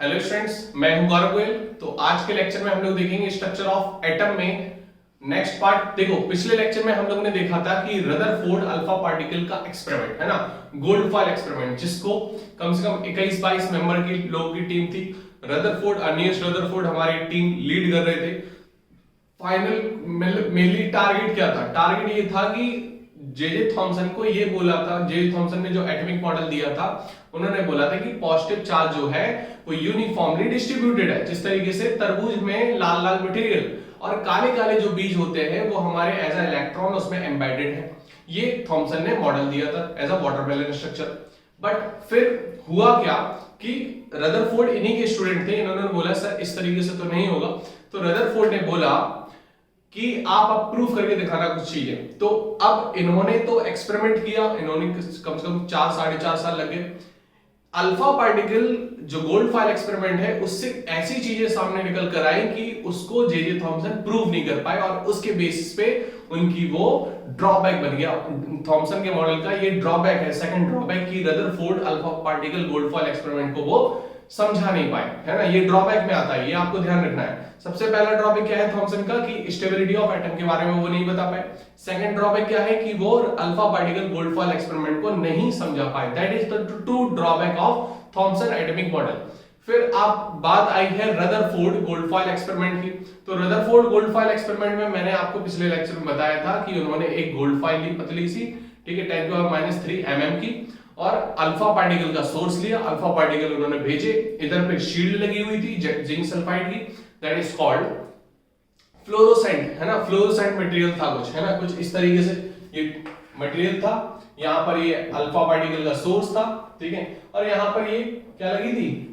Hello students, मैं हूं गौरव गोयल। तो आज के लेक्चर में हम लोग देखेंगे स्ट्रक्चर ऑफ एटम में नेक्स्ट पार्ट। देखो, पिछले लेक्चर में हम लोग ने देखा था कि रदरफोर्ड अल्फा पार्टिकल का एक्सपेरिमेंट है ना, गोल्ड फॉयल एक्सपेरिमेंट, जिसको कम से कम 21-22 मेंबर की लोगों की टीम थी। रदरफोर्ड, अर्निस्ट रदरफोर्ड हमारी टीम लीड कर रहे थे। फाइनल मेनली टारगेट क्या था? टारगेट ये था कि जे थॉमसन को ये बोला था, जे थॉमसन ने जो एटॉमिक मॉडल दिया था, उन्होंने बोला था कि पॉजिटिव चार्ज जो है वो यूनिफॉर्मली डिस्ट्रीब्यूटेड है। जिस तरीके से तरबूज में लाल लाल मटेरियल और काले काले जो बीज होते हैं वो हमारे एज अ इलेक्ट्रॉन उसमें एम्बेडेड है। ये थॉमसन ने मॉडल दिया था as a watermelon structure. But फिर हुआ क्या कि रदरफोर्ड इन्हीं के स्टूडेंट थे, इन्होंने बोला सर इस तरीके से तो नहीं होगा। तो रदरफोर्ड ने बोला कि आप अब प्रूफ करके दिखाना कुछ चीजें। तो अब इन्होंने तो एक्सपेरिमेंट किया, इन्होंने कम से कम 4-4.5 साल लगे। अल्फा पार्टिकल जो गोल्ड फॉयल एक्सपेरिमेंट है उससे ऐसी चीजें सामने निकल कर आई कि उसको जे थॉमसन प्रूव नहीं कर पाए, और उसके बेसिस पे उनकी वो ड्रॉबैक बन गया। थॉमसन के मॉडल का ये ड्रॉबैक है, सेकंड ड्रॉबैक, की Rutherford alpha particle gold foil experiment को वो समझा नहीं पाए, है ना। ये ड्रॉबैक में आता है, ये आपको ध्यान रखना है। सबसे पहला ड्रॉबैक क्या है थॉमसन का, कि स्टेबिलिटी ऑफ एटम के बारे में वो नहीं बता पाए। सेकंड ड्रॉबैक क्या है कि वो alpha particle gold foil experiment को नहीं समझा पाए। That is the two drawback of Thomson atomic model. फिर आप बात आई है रदरफोर्ड गोल्ड फॉयल एक्सपेरिमेंट की। तो रदरफोर्ड गोल्ड फॉयल एक्सपेरिमेंट में मैंने आपको पिछले लेक्चर में बताया था कि उन्होंने एक गोल्ड फॉयल ली, पतली सी, ठीक है, 10⁻³ mm की, और अल्फा पार्टिकल का सोर्स लिया। अल्फा पार्टिकल उन्होंने भेजे, इधर पे शील्ड लगी हुई थी जिंक सल्फाइड की, दैट इज कॉल्ड फ्लोरोसेंट, है ना। फ्लोरोसेंट मटेरियल था कुछ, है ना, कुछ इस तरीके से ये मटेरियल था। यहां पर ये अल्फा पार्टिकल का सोर्स था, ठीक है, और यहां पर ये क्या लगी थी,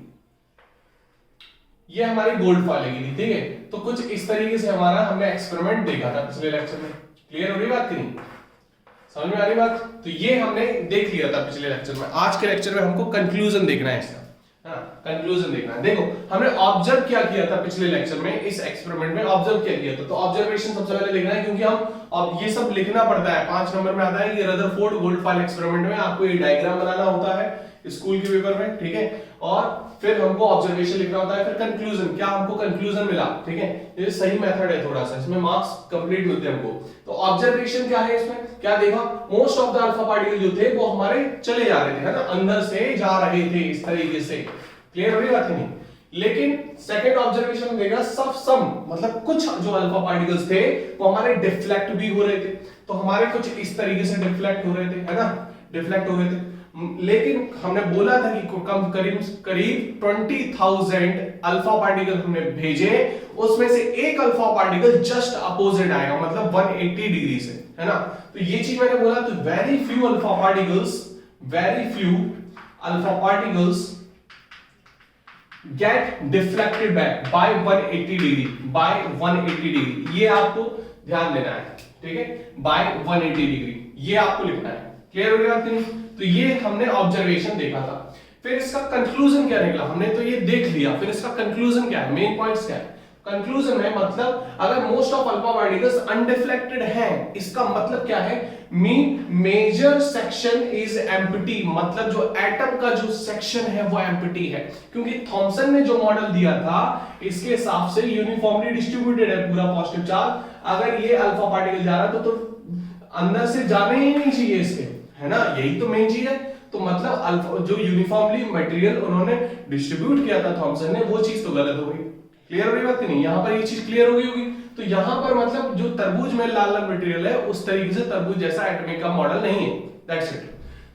ये हमारी गोल्ड फॉयल लगी थी, ठीक है। तो कुछ इस तरीके से हमारा हमने एक्सपेरिमेंट देखा था पिछले लेक्चर में। क्लियर हो रही बात कि नहीं? समझ में आ रही बात? तो ये हमने देख लिया था पिछले लेक्चर में। आज के लेक्चर में हमको कंक्लूजन देखना है इसका, कंक्लूजन देखना है। देखो, हमने ऑब्जर्व क्या किया था पिछले लेक्चर में, इस एक्सपेरिमेंट में ऑब्जर्व क्या किया था। तो ऑब्जर्वेशन सबसे पहले देखना है, क्योंकि हम अब ये सब लिखना पड़ता है। 5 नंबर में आता है कि रदरफोर्ड गोल्ड फॉयल एक्सपेरिमेंट में आपको ये डायग्राम बनाना होता है स्कूल के पेपर में, ठीक है, और फिर हमको ऑब्जर्वेशन लिखना होता है, फिर कंक्लूजन, क्या हमको कंक्लूजन मिला, ठीक है। ये सही मेथड है, थोड़ा सा इसमें मार्क्स कंप्लीट मिलते हैं हमको। तो ऑब्जर्वेशन क्या है इसमें, क्या देखा, most of the alpha particle जो थे वो हमारे चले जा रहे थे, है ना, अंदर से जा रहे थे इस तरीके से। क्लियर हो रही बात है नहीं? लेकिन सेकंड ऑब्जर्वेशन देखा, सम मतलब कुछ जो अल्फा पार्टिकल्स थे वो हमारे डिफ्लेक्ट भी हो रहे थे। तो हमारे कुछ इस तरीके से डिफ्लेक्ट हो रहे थे, है ना, डिफ्लेक्ट हो रहे थे। लेकिन हमने बोला था कि कम करीब 20,000 अल्फा पार्टिकल हमने भेजे, उसमें से एक अल्फा पार्टिकल जस्ट अपोजिट आएगा, मतलब 180 डिग्री से, है ना। तो ये चीज मैंने बोला, तो very few alpha particles get deflected back by 180 degree, by 180 degree, ये आपको ध्यान देना है, ठीक है, बाय 180 डिग्री, ये आपको लिखना है। क्लियर हो गया कि नहीं? तो ये हमने ऑब्जर्वेशन देखा था। फिर इसका कंक्लूजन क्या निकला, हमने तो ये देख लिया, फिर इसका कंक्लूजन क्या है, मेन पॉइंट्स क्या है। कंक्लूजन है मतलब अगर most of alpha particles undeflected हैं, इसका मतलब क्या है, mean major section is empty, मतलब जो एटम का जो सेक्शन है वो एम्प्टी है। क्योंकि थॉमसन ने जो मॉडल दिया था इसके हिसाब से यूनिफॉर्मली डिस्ट्रीब्यूटेड है पूरा पॉजिटिव चार्ज। अगर ये अल्फा पार्टिकल जा रहा है तो अंदर से जाने ही नहीं चाहिए इसके, है ना, यही तो मेन चीज है। तो मतलब अल्फा जो यूनिफॉर्मली मटेरियल उन्होंने डिस्ट्रीब्यूट किया था थॉमसन ने, वो चीज तो गलत हो गई। क्लियर हो रही बात नहीं? यहां पर ये चीज क्लियर हो गई होगी। तो यहां पर मतलब जो तरबूज में लाल लाल मटेरियल है उस तरीके से तरबूज जैसा एटॉमिक का मॉडल नहीं है, दैट्स इट।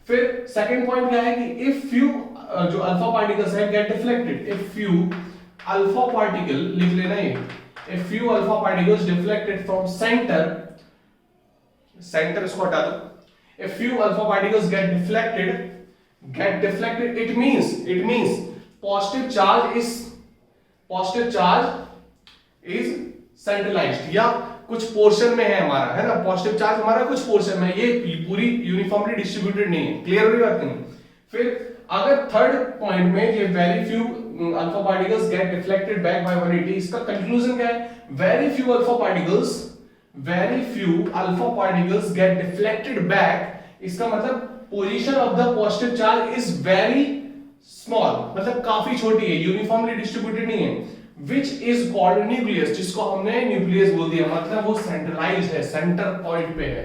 फिर सेकंड पॉइंट क्या है कि इफ फ्यू जो अल्फा पार्टिकल्स है get deflected, if few alpha particle, लिख लेना ये, if few alpha particles deflected from centre इसको हटा दो, if few alpha particles get deflected, it means positive charge is centralized, या कुछ पोर्शन में है हमारा, है ना, पॉजिटिव चार्ज हमारा कुछ पोर्शन में, ये पूरी यूनिफॉर्मली डिस्ट्रीब्यूटेड नहीं है। क्लियर हो रही बात नहीं? फिर अगर थर्ड पॉइंट में ये very few alpha particles get deflected back by 180, इसका कंक्लूजन क्या है, very few alpha particles get deflected back, इसका मतलब position of the positive charge is very small मतलब काफी छोटी है, यूनिफॉर्मली डिस्ट्रीब्यूटेड नहीं है, विच इज कॉल्ड न्यूक्लियस, जिसको हमने न्यूक्लियस बोल दिया, मतलब वो सेंट्रलाइज्ड है, सेंटर पॉइंट पे है।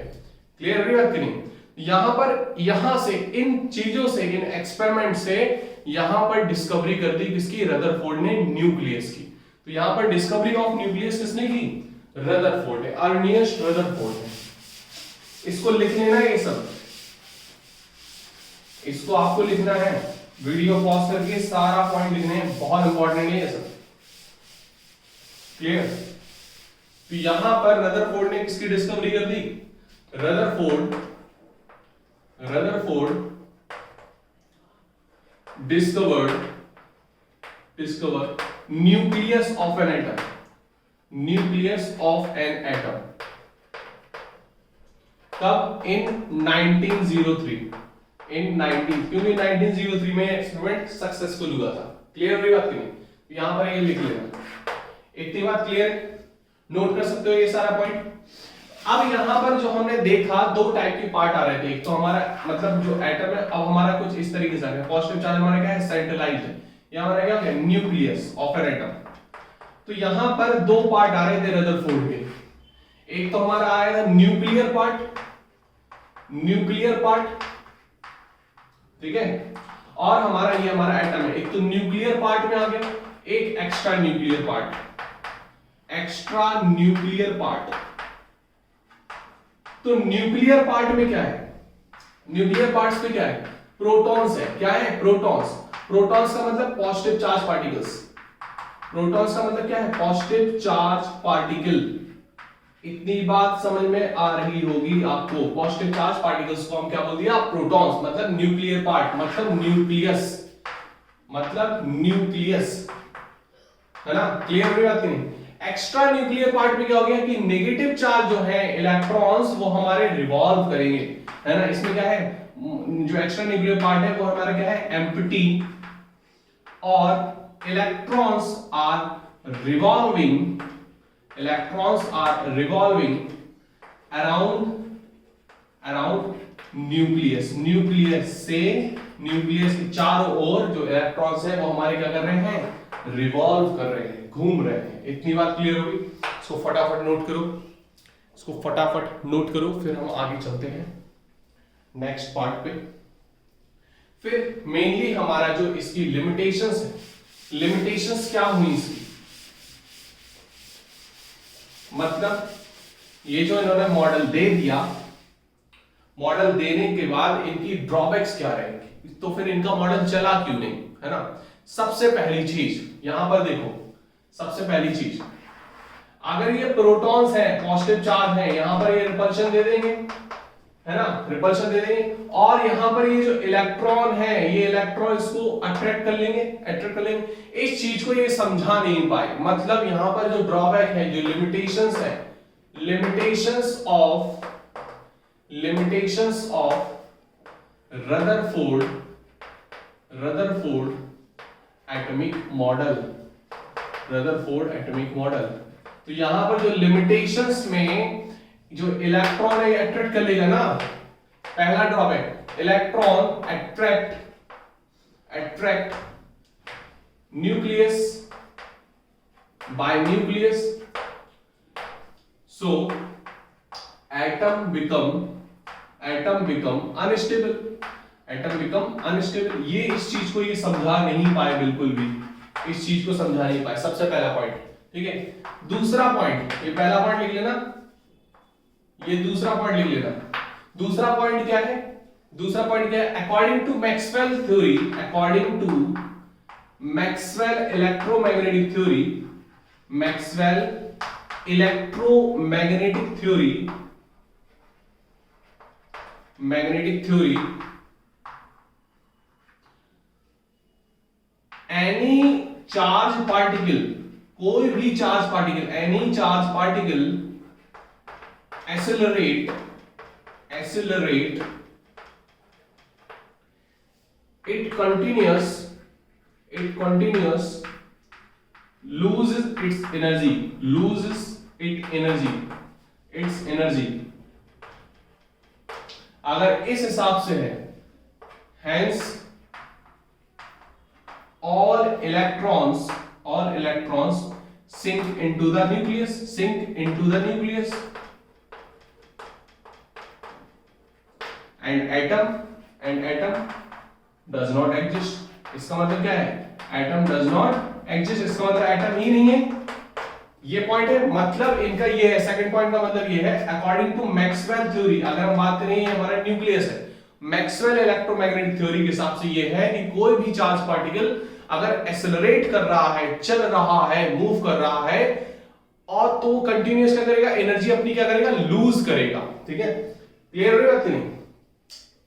क्लियर है बात कि नहीं? यहां पर, यहां से इन चीजों से, इन एक्सपेरिमेंट से यहां पर डिस्कवरी कर दी किसकी? रदरफोर्ड ने न्यूक्लियस की। तो यहां पर डिस्कवरी ऑफ न्यूक्लियस किसने की? रदरफोर्ड ने, अर्नियस्ट रदरफोर्ड ने। इसको लिख लेना है ये सब, इसको आपको लिखना है, वीडियो पॉज करके सारा पॉइंट लिखने हैं, बहुत इंपॉर्टेंट है ये सब। क्लियर? तो यहां पर रदरफोर्ड ने किसकी डिस्कवरी कर दी? Rutherford discovered nucleus of an atom, कब? in 1903, क्योंकि 1903 में एक्सपेरिमेंट सक्सेसफुल हुआ था। क्लियर हुई बात की नहीं? यहां पर ये लिख लेना, इतनी बात क्लियर? नोट कर सकते हो ये सारा पॉइंट। अब यहां पर जो हमने देखा, दो टाइप के पार्ट आ रहे थे। एक तो हमारा मतलब जो एटम है, अब हमारा कुछ इस तरीके से है, पॉजिटिव चार्ज हमारा क्या है? सेंट्रलाइज्ड है। यहां हमारा क्या है? Nucleus of an atom. तो यहां पर दो पार्ट आ रहे थे रदरफोर्ड के। एक तो हमारा आया था न्यूक्लियर पार्ट, ठीक है, और हमारा ये हमारा एटम है, एक तो न्यूक्लियर पार्ट में आ गया, एक एक्स्ट्रा न्यूक्लियर पार्ट। तो न्यूक्लियर पार्ट में क्या है? न्यूक्लियर पार्ट्स में क्या है? प्रोटॉन्स है। क्या है? प्रोटॉन्स। प्रोटॉन्स का मतलब पॉजिटिव चार्ज पार्टिकल्स। प्रोटॉन्स का मतलब क्या है? Positive charge particle. इतनी बात समझ में आ रही होगी आपको। पॉजिटिव चार्ज पार्टिकल्स को हम क्या बोल दिया? प्रोटॉन्स। मतलब न्यूक्लियर पार्ट, मतलब न्यूक्लियस, है ना? क्लियर हुई बात नहीं? एक्स्ट्रा न्यूक्लियर पार्ट में क्या हो गया कि नेगेटिव चार्ज जो है, इलेक्ट्रॉन्स, वो हमारे रिवॉल्व करेंगे, है ना? इसमें क्या है? जो एक्स्ट्रा न्यूक्लियर पार्ट है वो हमारा क्या है? एम्प्टी, और electrons are revolving around nucleus के चारों ओर जो इलेक्ट्रॉन्स है वो हमारे क्या कर रहे हैं? रिवॉल्व कर रहे हैं, घूम रहे हैं। इतनी बात क्लियर होगी? इसको फटाफट नोट करो, फिर हम आगे चलते हैं नेक्स्ट पार्ट पे। फिर मेनली हमारा जो इसकी लिमिटेशंस है, लिमिटेशंस क्या हुई इसकी? मतलब ये जो इन्होंने मॉडल दे दिया, मॉडल देने के बाद इनकी ड्रॉबैक्स क्या रहेंगी, तो फिर इनका मॉडल चला क्यों नहीं, है ना? सबसे पहली चीज यहां पर देखो, सबसे पहली चीज, अगर ये प्रोटॉन्स हैं, पॉजिटिव चार्ज है, यहां पर ये रिपल्शन दे देंगे, है ना? रिपल्शन दे देंगे, और यहां पर ये जो इलेक्ट्रॉन है, ये इलेक्ट्रॉन इसको अट्रैक्ट कर लेंगे। इस चीज को ये समझा नहीं पाए। मतलब यहां पर जो ड्रॉबैक है, जो लिमिटेशंस है, limitations of Rutherford atomic model. तो यहां पर जो लिमिटेशंस में जो इलेक्ट्रॉन है अट्रैक्ट कर लेगा ना, पहला drawback, electron attract nucleus bye nucleus, सो एटम बिकम अनस्टेबल। ये इस चीज को ये समझा नहीं पाए, बिल्कुल भी इस चीज को समझा नहीं पाए। सबसे पहला पॉइंट, ठीक है। दूसरा पॉइंट, ये पहला पॉइंट लिख लेना, ये दूसरा पॉइंट लिख लेना। दूसरा पॉइंट क्या है? According to Maxwell electromagnetic theory, any charge particle, कोई भी charge particle, any charge particle accelerate it continuous loses its energy अगर इस हिसाब से है, hence all electrons sink into the nucleus and atom does not exist। इसका मतलब क्या है, एटम डज नॉट एग्जिस्ट, इसका मतलब एटम ही नहीं है। ये पॉइंट है, मतलब इनका ये है, सेकंड पॉइंट का मतलब ये है, अकॉर्डिंग टू मैक्सवेल थ्योरी, अगर हम बात करें ये हमारा न्यूक्लियस है, मैक्सवेल इलेक्ट्रोमैग्नेटिक थ्योरी के हिसाब से ये है कि कोई भी चार्ज पार्टिकल अगर एक्सेलरेट कर रहा है, चल रहा है, मूव कर रहा है, और तो कंटिन्यूअस क्या करेगा, एनर्जी अपनी क्या करेगा, लूज करेगा। ठीक है, क्लियर हो रही बात नहीं,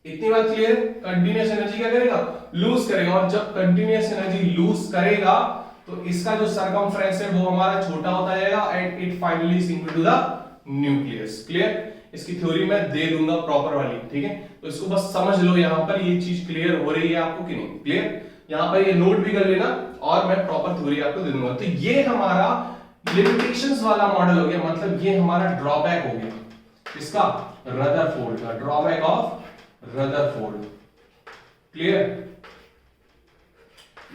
इतनी बात क्लियर, कंटिन्यूअस एनर्जी क्या करेगा, लूज करेगा, और जब कंटिन्यूअस एनर्जी लूज करेगा तो इसका जो सरकमफ्रेंस है वो हमारा छोटा होता जाएगा and it finally sink to the nucleus. Clear, इसकी थ्योरी मैं दे दूंगा प्रॉपर वाली। ठीक है, तो इसको बस समझ लो, यहां पर ये चीज क्लियर हो रही है आपको कि नहीं, क्लियर, यहां पर ये नोट भी कर लेना और मैं प्रॉपर थ्योरी आपको दे दूंगा। तो ये हमारा लिमिटेशंस वाला मॉडल हो गया, मतलब ये हमारा ड्रॉबैक हो गया, इसका रदरफोर्ड का ड्रॉबैक ऑफ रदरफोर्ड। क्लियर,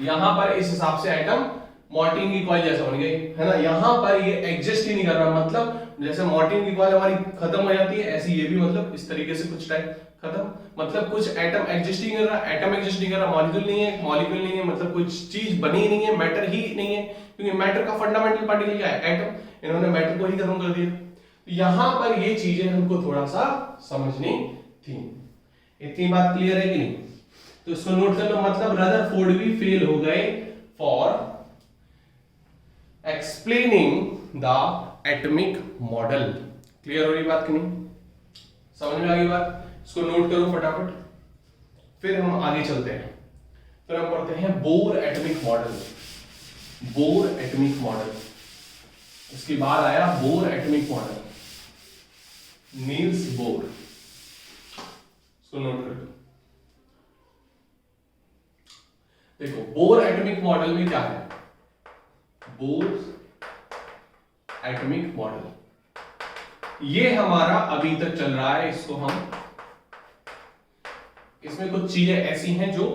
यहां पर इस हिसाब से एटम मॉर्टिन की कॉइल जैसा बन गई है ना, यहां पर ये एग्जिस्ट ही नहीं कर रहा, मतलब जैसे मॉर्टिन की कॉइल हमारी खत्म हो जाती है, ऐसे ये भी मतलब इस तरीके से कुछ टाइम खत्म, मतलब कुछ एटम एग्जिस्ट ही नहीं कर रहा, एटम एग्जिस्ट नहीं कर रहा, मॉलिक्यूल नहीं है, मॉलिक्यूल नहीं है, मतलब कुछ चीज बनी नहीं है, मैटर ही नहीं है, क्योंकि मैटर का फंडामेंटल पार्टिकल क्या है, एटम, इन्होंने मैटर को ही खत्म कर दिया। यहां पर ये चीजें हमको थोड़ा सा समझनी थी। इतनी बात क्लियर है कि नहीं, तो इसको नोट कर लो, मतलब रदरफोर्ड भी फेल हो गए for explaining the atomic model. Clear हो रही बात कि नहीं, समझ में आ गई बात, इसको नोट करो फटाफट, फिर हम आगे चलते हैं, फिर हम पढ़ते हैं bore atomic model. Bore atomic model, इसके बाद आया bore atomic model, Niels Bohr, इसको नोट कर लो। देखो बोर एटॉमिक मॉडल में क्या है, बोर एटॉमिक मॉडल ये हमारा अभी तक चल रहा है, इसको हम, इसमें कुछ चीजें ऐसी हैं जो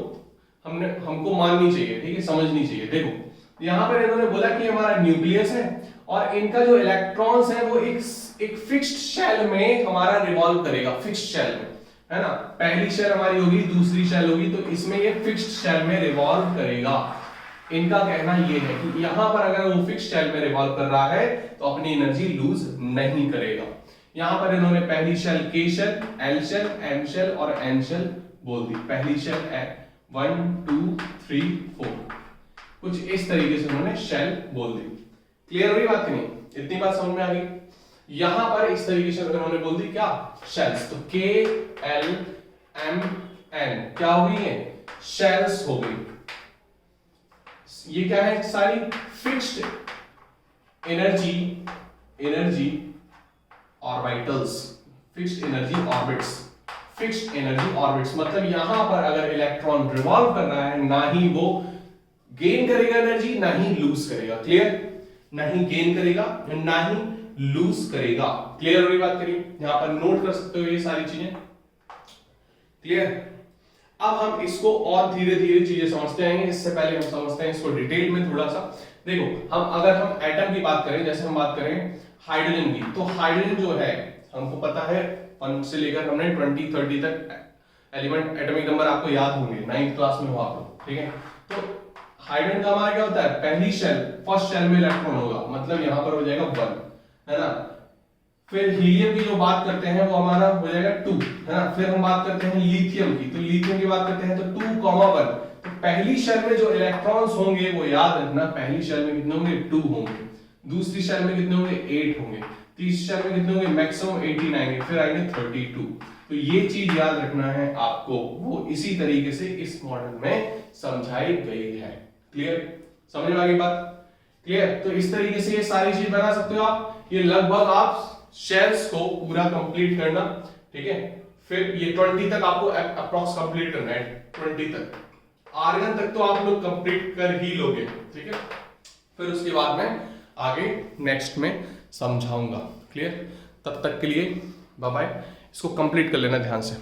हमको माननी चाहिए, ठीक है, समझनी चाहिए। देखो यहां पर इन्होंने बोला कि हमारा न्यूक्लियस है और इनका जो इलेक्ट्रॉन्स है वो एक फिक्स्ड शेल में हमारा रिवॉल्व करेगा, फिक्स्ड शेल में, है ना, पहली शेल हमारी होगी, दूसरी शेल होगी, तो इसमें ये फिक्स्ड शेल में रिवॉल्व करेगा। इनका कहना ये है कि यहां पर अगर वो फिक्स्ड शेल में रिवॉल्व कर रहा है तो अपनी एनर्जी लूज नहीं करेगा। यहां पर इन्होंने पहली shell K shell, L shell, M shell और एन शेल बोल दी। पहली शेल 1 2 3 4, कुछ इस तरीके से उन्होंने शेल बोल दी। क्लियर हो रही बात नहीं, इतनी बात समझ में आ गई। यहां पर इस तरीके से उन्होंने बोल दी क्या, शेल्स, तो के एल एम एन क्या हो गई है, शेल्स हो गई। ये क्या है, सारी fixed energy orbitals, fixed energy orbits, fixed energy orbits, मतलब यहां पर अगर इलेक्ट्रॉन रिवॉल्व कर रहा है, ना ही वो गेन करेगा एनर्जी, ना ही लूज करेगा। क्लियर, ना ही गेन करेगा ना ही लूज करेगा। क्लियर हो रही बात करिए, यहां पर नोट कर सकते हो ये सारी चीजें। क्लियर, अब हम इसको और धीरे धीरे चीजें समझते आएंगे, इससे पहले हम समझते हैं इसको डिटेल में थोड़ा सा। देखो अगर हम एटम की बात करें, जैसे हम बात करें हाइड्रोजन की, तो हाइड्रोजन जो है हमको पता है 1 से लेकर हमने 20 30 तक एलिमेंट एटॉमिक नंबर आपको याद होंगे, 9th क्लास में हो आप लोग, ठीक है। तो हाइड्रोजन का हमारा क्या होता है, पहली शेल, फर्स्ट शेल में इलेक्ट्रॉन होगा, मतलब यहां पर हो जाएगा 1, है ना। फिर हीलियम की जो बात करते हैं वो हमारा हो जाएगा 2, है ना। फिर हम बात करते हैं लिथियम की, तो लिथियम की बात करते हैं तो 2,1। तो पहली शेल में जो इलेक्ट्रॉन्स होंगे वो याद रखना, पहली शेल में कितने होंगे, 2 होंगे, दूसरी शेल में कितने होंगे, 8 होंगे, तीसरी शेल में कितने होंगे, मैक्सिमम 18 आएंगे, फिर आएंगे 32। तो ये चीज याद रखना है आपको, वो इसी तरीके से इस मॉडल में समझाई गई है। क्लियर, समझ में आ गई बात, क्लियर। तो इस तरीके से ये सारी चीज बना सकते हो आप, ये लगभग आप शेल्स को पूरा कंप्लीट करना, ठीक है। फिर ये 20 तक आपको अप्रॉक्स कंप्लीट करना है, 20 तक, आर्गन तक तो आप लोग कंप्लीट कर ही लोगे, ठीक है। फिर उसके बाद में आगे नेक्स्ट में समझाऊंगा। क्लियर, तब तक के लिए बाय बाय, इसको कंप्लीट कर लेना ध्यान से।